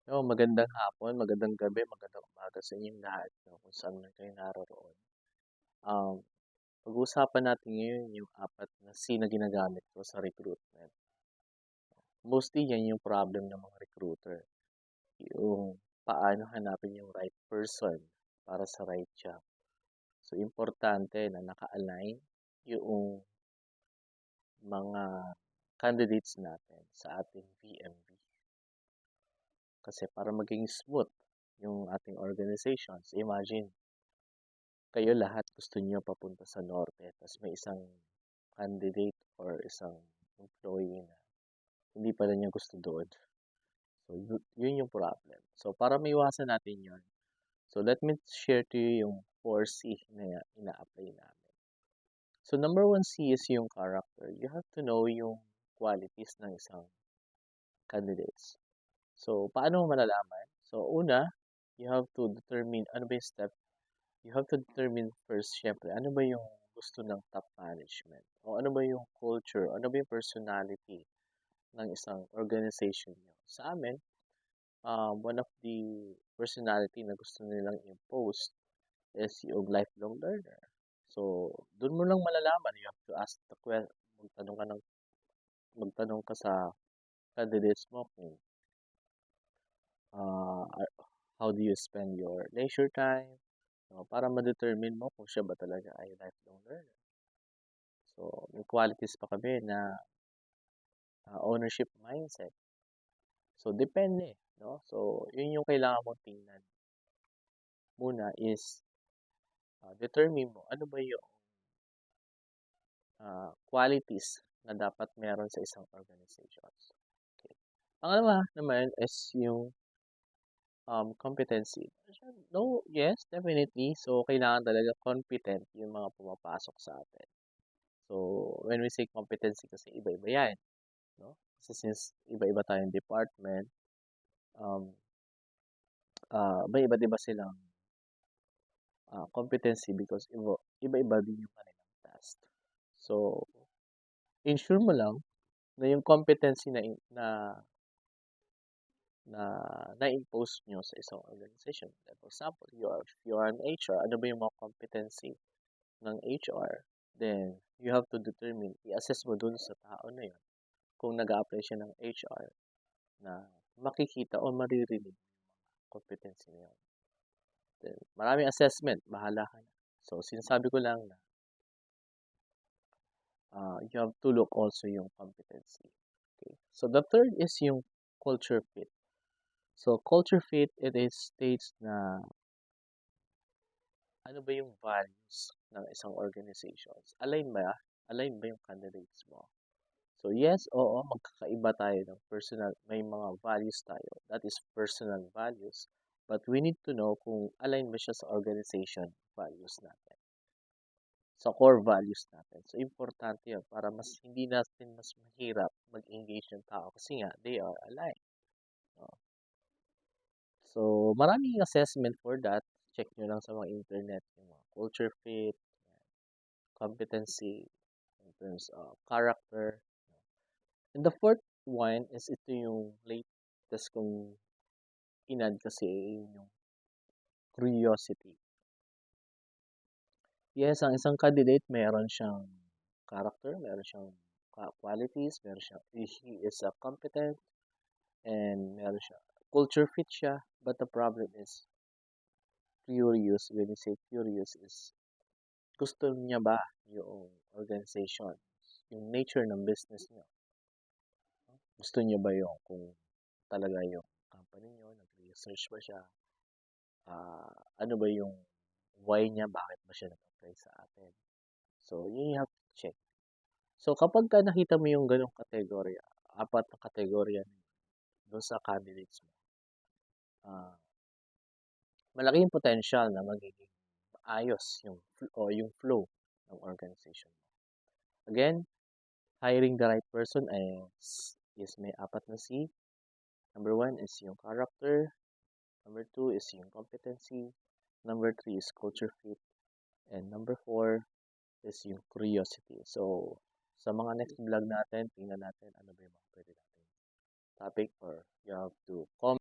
Magandang hapon, magandang gabi, magandang umaga sa inyong lahat, 'no, kung saan man kayo naroroon. Um, Pag-uusapan natin ngayon yung apat na C na ginagamit ko sa recruitment. Mostly 'yan yung problem ng mga recruiter, yung paano hanapin yung right person para sa right job. So, importante na naka-align yung mga candidates natin sa ating VMB. Kasi para maging smooth yung ating organizations, imagine kayo lahat gusto niyo papunta sa norte, tas may isang candidate or isang employee na hindi pala niya gusto doon. So, yun yung problem. So, para maiwasan natin yun, so let me share to you yung 4C na ina-apply namin. So, number 1C is yung character. You have to know yung qualities ng isang candidates. So, paano mo malalaman? So, una, you have to determine ano ba yung step. You have to determine first, syempre, ano ba yung gusto ng top management? O ano ba yung culture? Ano ba yung personality ng isang organization nyo? Sa amin, one of the personality na gusto nilang impose is yung lifelong learner. So, doon mo lang malalaman. You have to ask the question. Magtanong ka sa candidates mo kung uh, how do you spend your leisure time, no, para ma-determine mo kung siya ba talaga ay lifelong learner. So, may qualities pa kami na ownership mindset. So, depende, no? So, yun yung kailangan mong tingnan. Muna is determine mo ano ba yung qualities na dapat meron sa isang organization. Okay. Pangalawa naman is yung competency. No, yes, definitely. So, kailangan talaga competent yung mga pumapasok sa atin. So, when we say competency kasi iba-iba yan, no? Kasi since iba-iba tayong department, um, may iba't iba silang competency because iba-iba din yung kanilang task. So, ensure mo lang na yung competency na na na-impose nyo sa isang organization. Like, for example, you are an HR, ano ba yung mga competency ng HR? Then, you have to determine, i-assess mo dun sa tao na yun kung nag-a-apply siya ng HR na makikita o maririnig competency na yun. Then, maraming assessment, bahala ka na. So, sinasabi ko lang na you have to look also yung competency. Okay. So, the third is yung culture fit. So, culture fit, it is states na ano ba yung values ng isang organizations. Align ba yung candidates mo? So, yes, oo, magkakaiba tayo ng personal, may mga values tayo. That is personal values. But we need to know kung align ba siya sa organization values natin. Sa core values natin. So, importante yun para hindi natin mas mahirap mag-engage ng tao kasi nga, they are aligned. No? So, maraming assessment for that. Check nyo lang sa mga internet, yung mga culture fit, competency, in terms of character. And the fourth one is ito yung latest kong inad kasi yung curiosity. Yes, ang isang candidate, meron siyang character, meron siyang qualities, meron siyang, he is a competent, and meron siya, culture fit siya, but the problem is, curious, when you say curious is, gusto niya ba yung organization, yung nature ng business niyo? Gusto niya ba yung kung talaga yung company niyo, nag-research ba siya? Ano ba yung why niya, bakit ba siya nag-apply sa atin? So, yun you have to check. So, kapag ka nakita mo yung ganong kategorya, apat na kategorya doon sa candidates mo, ah, malaki yung potential na magiging ayos yung flow ng organization mo. Again, hiring the right person is may apat na C. Number 1 is yung character. Number 2 is yung competency. Number 3 is culture fit. And number 4 is yung curiosity. So, sa mga next vlog natin, tingnan natin ano ba yung mga pwede natin topic or you have to comment